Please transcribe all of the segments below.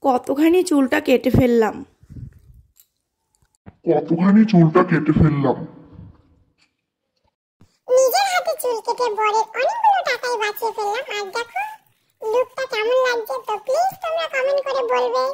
কতখানি চুলটা কেটে ফেললাম। নিজের হাতে চুল কেটে বরের অনেকগুলো টাকাই বাঁচিয়ে ফেললাম। আর দেখো লুকটা কেমন লাগছে, তো প্লিজ তোমরা কমেন্ট করে বলবে।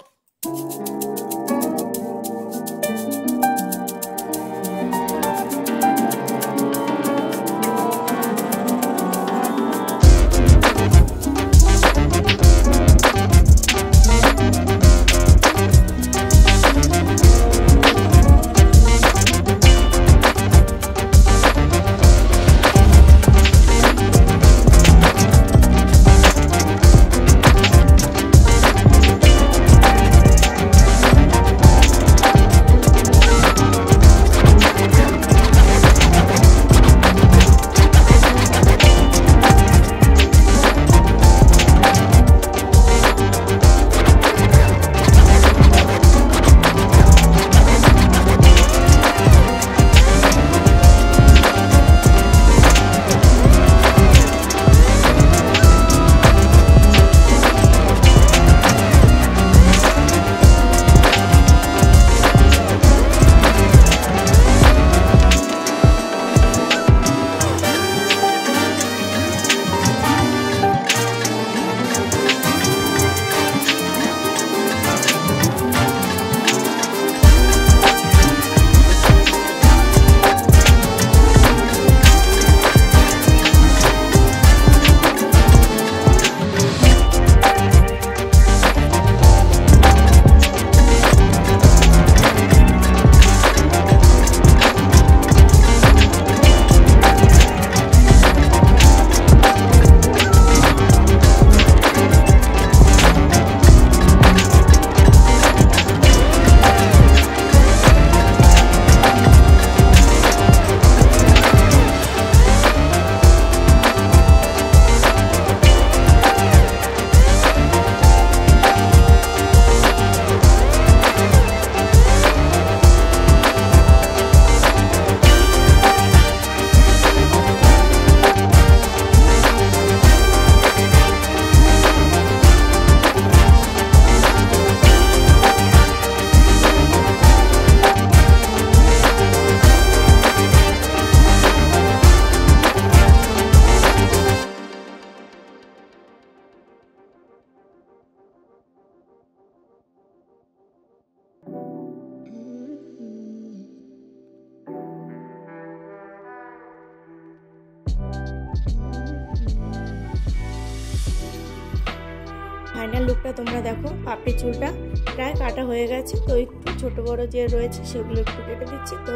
ফাইনাল লুকটা তোমরা দেখো। পাপড়ি চুলটা প্রায় কাটা হয়ে গেছে, তো একটু ছোট বড় যে রয়েছে সেগুলো একটু কেটে দিচ্ছি। তো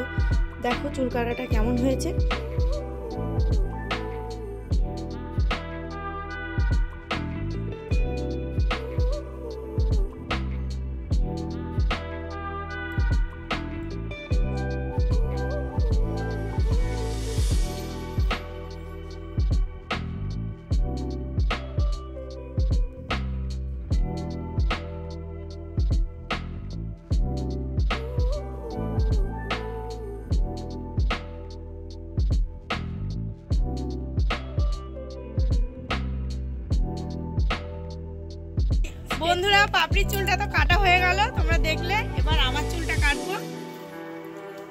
দেখো চুল কাটাটা কেমন হয়েছে। বন্ধুরা পাপড়ির চুলটা তো কাটা হয়ে গেল, তোমরা দেখলে। এবার আমার চুলটা কাটবো।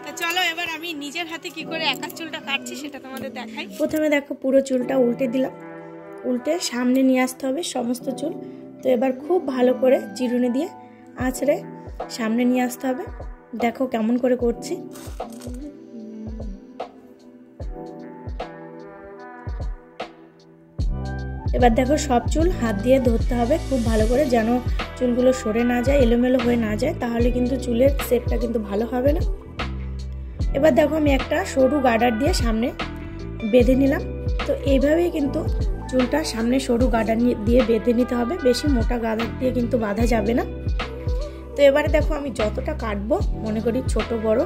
তো চলো এবার আমি নিজের হাতে কি করে একা চুলটা কাটছি সেটা তোমাদের দেখাই। প্রথমে দেখো পুরো চুলটা উল্টে দিলাম, উল্টে সামনে নিয়ে আসতে হবে সমস্ত চুল। তো এবার খুব ভালো করে চিরুনি দিয়ে আঁচড়ে সামনে নিয়ে আসতে হবে। দেখো কেমন করে করছি। এবার দেখো সব চুল হাত দিয়ে ধরতে হবে খুব ভালো করে, যেন চুলগুলো সরে না যায়, এলোমেলো হয়ে না যায়, তাহলে কিন্তু চুলের শেপটা কিন্তু ভালো হবে না। এবার দেখো আমি একটা সরু গার্ডার দিয়ে সামনে বেঁধে নিলাম। তো এইভাবেই কিন্তু চুলটা সামনে সরু গার্ডার দিয়ে বেঁধে নিতে হবে, বেশি মোটা গার্ডার দিয়ে কিন্তু বাঁধা যাবে না। তো এবারে দেখো আমি যতটা কাটবো, মনে করি ছোট বড়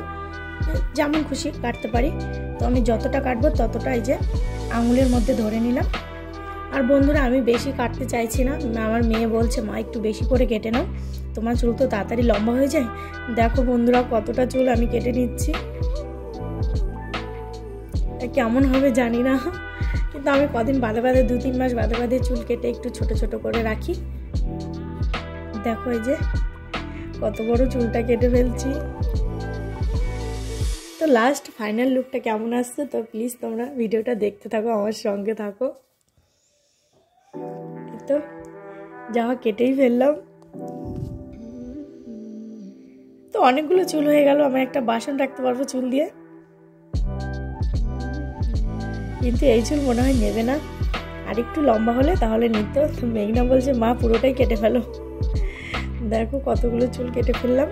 যেমন খুশি কাটতে পারি, তো আমি যতটা কাটবো ততটা এই যে আঙুলের মধ্যে ধরে নিলাম। আর বন্ধুরা আমি বেশি কাটতে চাইছি না, আমার মেয়ে বলছে মা একটু বেশি করে কেটে নাও, তোমার চুল তো তাড়াতাড়ি লম্বা হয়ে যায়। দেখো বন্ধুরা কতটা চুল আমি কেটে নিচ্ছি, কেমন হবে জানি না, কিন্তু আমি কদিন বাদে বাদে 2-3 মাস বাদে বাদে চুল কেটে একটু ছোট ছোট করে রাখি। দেখো এই যে কত বড় চুলটা কেটে ফেলছি। তো লাস্ট ফাইনাল লুকটা কেমন আসছে তো প্লিজ তোমরা ভিডিওটা দেখতে থাকো, আমার সঙ্গে থাকো। তো যা কেটেই ফেললাম। তো অনেকগুলো চুল হয়ে গেল, আমি একটা বাসন রাখতে পারবো চুল দিয়ে, কিন্তু এই চুল মনে হয় নেবে না, আর একটু লম্বা হলে তাহলে নিত। তো মেঘনা বলছে মা পুরোটাই কেটে ফেলো। দেখো কতগুলো চুল কেটে ফেললাম।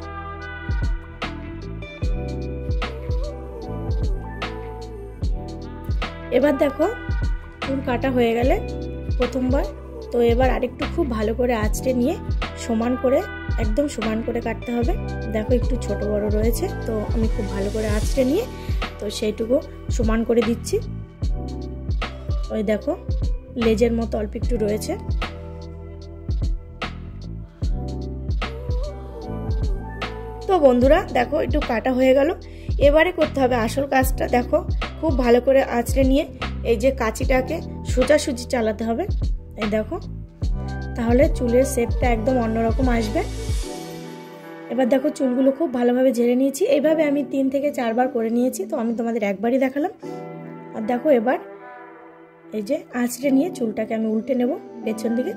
এবার দেখো চুল কাটা হয়ে গেলে প্রথমবার, তো এবার আরেকটু খুব ভালো করে আঁচড়ে নিয়ে সমান করে, একদম সমান করে কাটতে হবে। দেখো একটু ছোট বড় রয়েছে, তো আমি খুব ভালো করে আঁচড়ে নিয়ে তো সেইটুকু সমান করে দিচ্ছি। ওই দেখো লেজের মতো অল্প একটু রয়েছে। তো বন্ধুরা দেখো একটু কাটা হয়ে গেল, এবারে করতে হবে আসল কাজটা। দেখো খুব ভালো করে আঁচড়ে নিয়ে এই যে কাঁচিটাকে সোজাসুজি চালাতে হবে, এই দেখো, তাহলে চুলের শেপটা একদম অন্যরকম আসবে। এবার দেখো চুলগুলো খুব ভালোভাবে ঝেড়ে নিয়েছি, এইভাবে আমি 3 থেকে 4 বার করে নিয়েছি, তো আমি তোমাদের একবারই দেখালাম। আর দেখো এবার এই যে আঁচড়ে নিয়ে চুলটাকে আমি উল্টে নেব পেছন দিকে।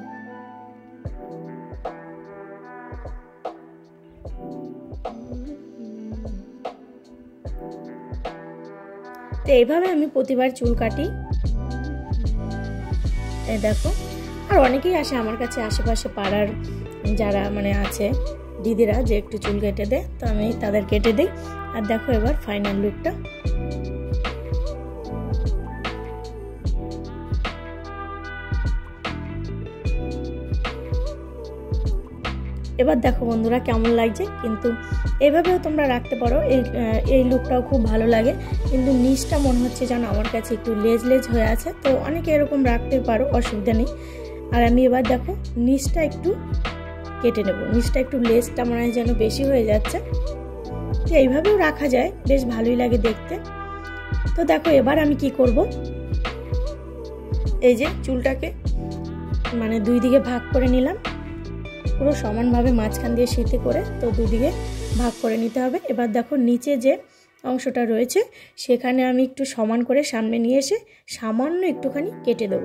তো এইভাবে আমি প্রতিবার চুল কাটি। এই দেখো, আর অনেকেই আসে আমার কাছে, আশেপাশে পাড়ার যারা মানে আছে দিদিরা, যে একটু চুল কেটে দেয়, তো আমি তাদের কেটে দিই। আর দেখো এবার ফাইনাল লুকটা। এবার দেখো বন্ধুরা কেমন লাগছে, কিন্তু এইভাবেও তোমরা রাখতে পারো, এই লুকটাও খুব ভালো লাগে। কিন্তু নিচটা মনে হচ্ছে যেন আমার কাছে একটু লেজ লেজ হয়ে আছে, তো অনেকে এরকম রাখতে পারো, অসুবিধা নেই। আর আমি এবার দেখো নিচটা একটু কেটে নেব, নিচটা একটু লেজটা মনে হয় যেন বেশি হয়ে যাচ্ছে, তো এইভাবেও রাখা যায়, বেশ ভালোই লাগে দেখতে। তো দেখো এবার আমি কি করব, এই যে চুলটাকে মানে 2 দিকে ভাগ করে নিলাম, পুরো সমানভাবে মাঝখান দিয়ে সিঁথি করে, তো 2 দিকে ভাগ করে নিতে হবে। এবার দেখো নিচে যে অংশটা রয়েছে সেখানে আমি একটু সমান করে সামনে নিয়ে এসে সামান্য একটুখানি কেটে দেব।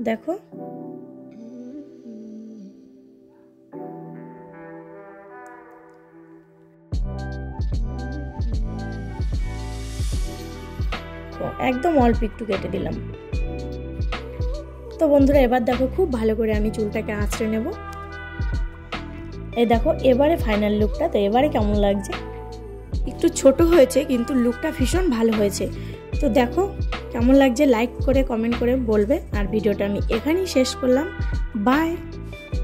দেখো একদম অল্প একটু কেটে দিলাম। তো বন্ধুরা এবার দেখো খুব ভালো করে আমি চুলটাকে আঁচড়ে নেব। এই দেখো এবারে ফাইনাল লুকটা, তো এবারে কেমন লাগছে। একটু ছোট হয়েছে কিন্তু লুকটা ভীষণ ভালো হয়েছে। তো দেখো কেমন লাগছে, লাইক করে কমেন্ট করে বলবে। আর ভিডিওটা আমি এখানেই শেষ করলাম, বাই।